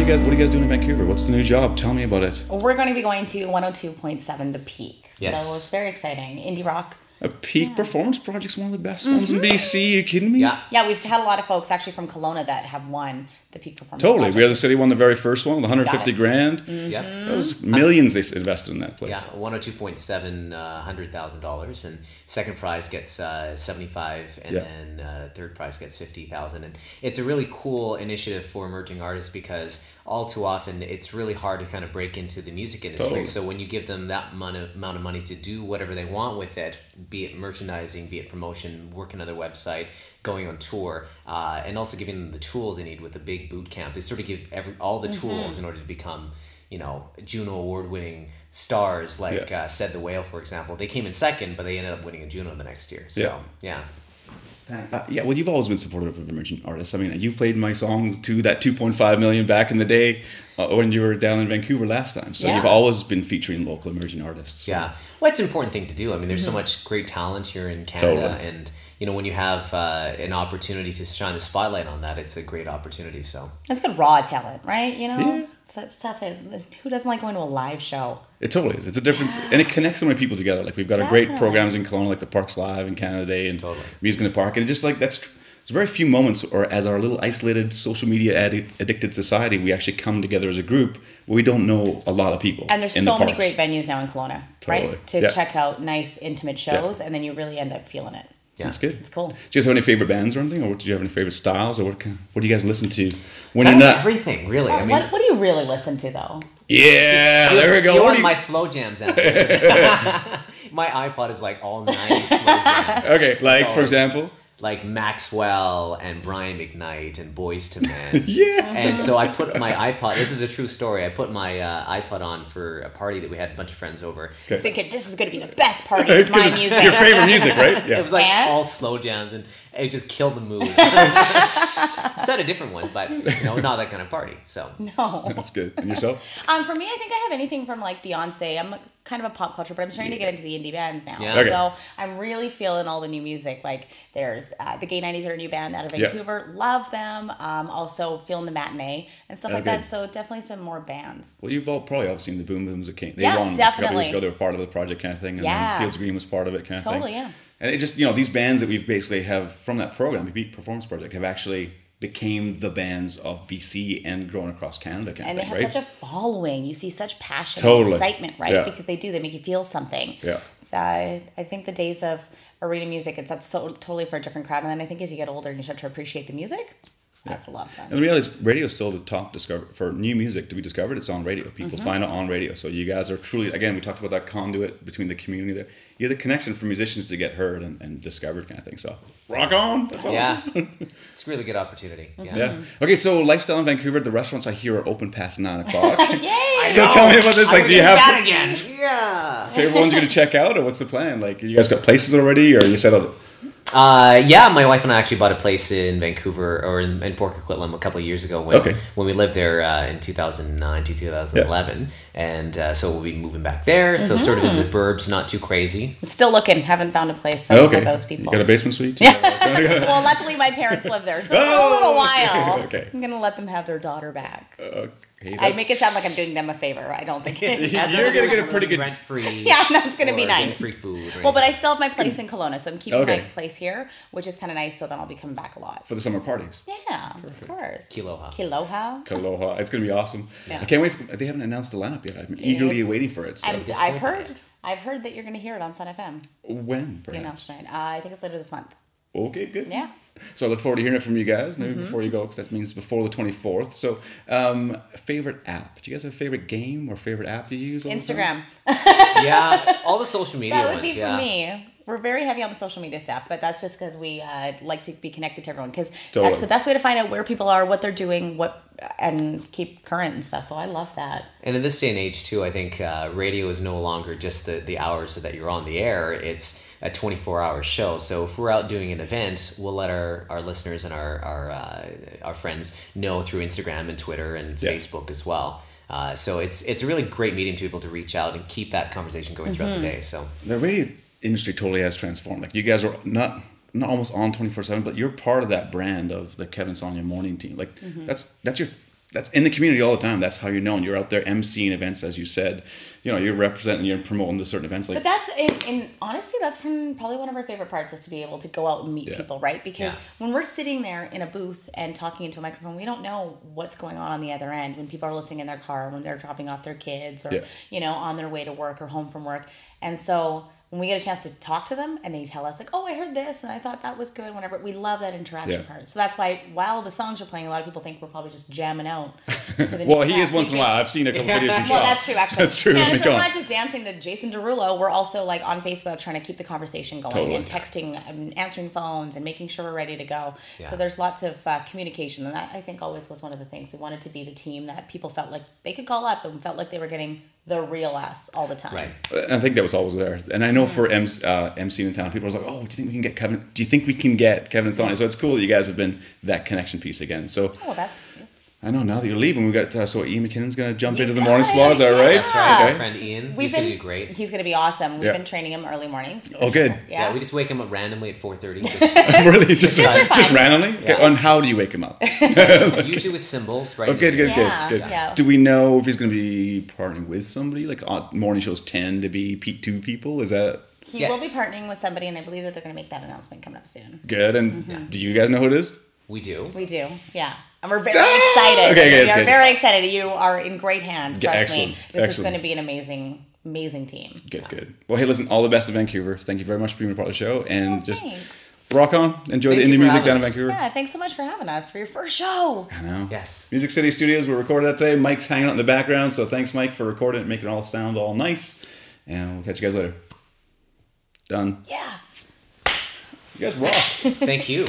What are you guys doing in Vancouver? What's the new job? Tell me about it. We're going to be going to 102.7 The Peak. Yes. So it's very exciting. Indie rock. A Peak Performance Project's one of the best ones in BC. Are you kidding me? Yeah. Yeah, we've had a lot of folks actually from Kelowna that have won the Peak Performance Totally. Project. We had the city won the very first one, the 150 grand. Yeah. That was millions they invested in that place. Yeah, 102.7, $100,000, and second prize gets 75, and then third prize gets 50,000. And it's a really cool initiative for emerging artists because all too often it's really hard to kind of break into the music industry. Totally. So when you give them that amount of money to do whatever they want with it, be it merchandising, be it promotion, working on their website, going on tour, and also giving them the tools they need with a big boot camp. They sort of give all the tools in order to become, Juno award-winning stars like Said the Whale, for example. They came in second, but they ended up winning a Juno the next year. So, yeah. Well, you've always been supportive of emerging artists. I mean, you played my songs to that 2.5 million back in the day when you were down in Vancouver last time. So you've always been featuring local emerging artists. Yeah. Well, it's an important thing to do. I mean, there's so much great talent here in Canada, and when you have an opportunity to shine the spotlight on that, it's a great opportunity. So It's good raw talent, right? It's that stuff that who doesn't like going to a live show? It totally is. It's a difference, and it connects so many people together. Like we've got a great programs in Kelowna, like the Parks Live in Canada Day and Music in the Park, and it's just like there's very few moments, or as our little isolated social media addicted society, we actually come together as a group where we don't know a lot of people. And there's so many great venues now in Kelowna, right? To Yeah. check out nice intimate shows, and then you really end up feeling it. Yeah. That's good. It's cool. Do you guys have any favorite bands or anything, or do you have any favorite styles, or what do you guys listen to when kind you're of not? everything, really. I mean, What do you really listen to though? Yeah, there we go. You want my slow jams answer. My iPod is like all 90s slow jams. Okay, like for example. Like Maxwell and Brian McKnight and Boys to Men. Yeah. And so I put my iPod, this is a true story, I put my iPod on for a party that we had a bunch of friends over. I was thinking, this is going to be the best party. It's my music. Your favorite music, right? Yeah. It was like all slow jams, and it just killed the mood. Set a different one, but not that kind of party. So No. That's good. And yourself? For me, I think I have anything from like Beyonce. I'm kind of a pop culture, but I'm starting to get into the indie bands now. Yeah. Okay. So I'm really feeling all the new music. Like there's the Gay 90s are a new band out of Vancouver. Love them. Also feeling the Matinee and stuff like that. So definitely some more bands. Well, you've all seen the Boom Booms that came. They Yeah, won a couple definitely. years ago. They were part of the project kind of thing. And then Fields Green was part of it kind of thing. Totally, yeah. And it just, these bands that we've basically have from that program, the Beat Performance Project, have actually became the bands of BC and grown across Canada kind And of they thing, have such a following. You see such passion Totally. and excitement, right? Yeah. Because they make you feel something. Yeah. So I think the days of arena music, that's so totally for a different crowd. And then I think as you get older and you start to appreciate the music, that's a lot of fun. And the reality is, radio is still the top for new music to be discovered. It's on radio. People find it on radio. So you guys are truly, again, we talked about that conduit between the community there. You're the connection for musicians to get heard and discovered kind of thing. So rock on. That's awesome. yeah, it's a really good opportunity. Yeah. Okay, so lifestyle in Vancouver, the restaurants I hear are open past 9 o'clock. Yay! So tell me about this. Like, do you have that again? Yeah. favorite ones you're going to check out, or what's the plan? Like, you guys got places already, or you settled? Yeah, my wife and I actually bought a place in Vancouver, or in Port Coquitlam a couple of years ago when we lived there in 2009 to 2011. And so we'll be moving back there. So sort of in the burbs, not too crazy. Still looking, haven't found a place for those people. You got a basement suite? Well, luckily my parents live there, so for a little while, Okay. I'm going to let them have their daughter back. Hey, I make it sound like I'm doing them a favor. I don't think it is. You're going to get a pretty good... rent-free. Yeah, that's going to be nice. Free food. Well, but I still have my place in Kelowna, so I'm keeping my place here, which is kind of nice, so then I'll be coming back a lot. For the summer parties. Yeah, of course. Kiloha. Aloha. It's going to be awesome. Yeah. I can't wait. They haven't announced the lineup yet. I'm eagerly waiting for it. So. I've heard that you're going to hear it on Sun FM. When, The perhaps? announcement. I think it's later this month. Okay, good. Yeah. So I look forward to hearing it from you guys, maybe before you go, because that means before the 24th. So, favorite app? Do you guys have a favorite game or favorite app you use? All the time? Instagram. Yeah, all the social media That would ones. be for me. We're very heavy on the social media stuff, but that's just because we like to be connected to everyone, because that's the best way to find out where people are, what they're doing, and keep current and stuff. So I love that. And in this day and age too, I think radio is no longer just the hours that you're on the air. It's a 24-hour show. So if we're out doing an event, we'll let our listeners and our friends know through Instagram and Twitter and Facebook as well. So it's a really great medium to be able to reach out and keep that conversation going throughout the day. So the radio industry totally has transformed. Like, you guys are not almost on 24/7, but you're part of that brand of the Kevin Sonia morning team. Like, that's that's in the community all the time. That's how you're known. You're out there emceeing events, as you said. You know, you're representing, you're promoting the certain events. Like, but that's in honesty, that's probably one of our favorite parts, is to be able to go out and meet people, right? Because when we're sitting there in a booth and talking into a microphone, we don't know what's going on the other end. When people are listening in their car, when they're dropping off their kids, or you know, on their way to work or home from work, and so when we get a chance to talk to them and they tell us like, oh, I heard this and I thought that was good, whatever, we love that interaction part. So that's why while the songs are playing, a lot of people think we're probably just jamming out to the well, he is once in a while. I've seen a couple videos from well, that's true, actually. That's true. Yeah, so we're not just dancing to Jason Derulo. We're also like on Facebook trying to keep the conversation going and texting and answering phones and making sure we're ready to go. Yeah. So there's lots of communication, and that I think always was one of the things. We wanted to be the team that people felt like they could call up and felt like they were getting the real us all the time. Right. I think that was always there. And I know for MC in town, people are like, oh, do you think we can get Kevin? Do you think we can get Kevin and Sonia? So it's cool that you guys have been that connection piece again. So that's nice. I know now that you're leaving, we've got so Ian McKinnon's going to jump into the morning spot. Is that right? That's right. Our friend Ian. He's going to be great. He's going to be awesome. We've been training him early mornings. Oh, good. Yeah, we just wake him up randomly at 4:30. Really? Just randomly? Yeah. Okay. And how do you wake him up? Usually with cymbals, right? Oh, good. Yeah. Do we know if he's going to be partnering with somebody? Like morning shows tend to be two people? Is that... He will be partnering with somebody, and I believe that they're going to make that announcement coming up soon. Good. And do you guys know who it is? We do. We do, yeah. And we're very excited. Okay, we are very excited. You are in great hands, trust me. This Excellent. is going to be an amazing team. Good. Well, hey, listen, all the best in Vancouver. Thank you very much for being a part of the show. And thanks. Rock on. Enjoy the indie music down in Vancouver. Yeah, thanks so much for having us for your first show. I know. Yes. Music City Studios, we recorded that today. Mike's hanging out in the background, so thanks, Mike, for recording it and making it all sound all nice. And we'll catch you guys later. Done. Yeah. You guys rock. Thank you.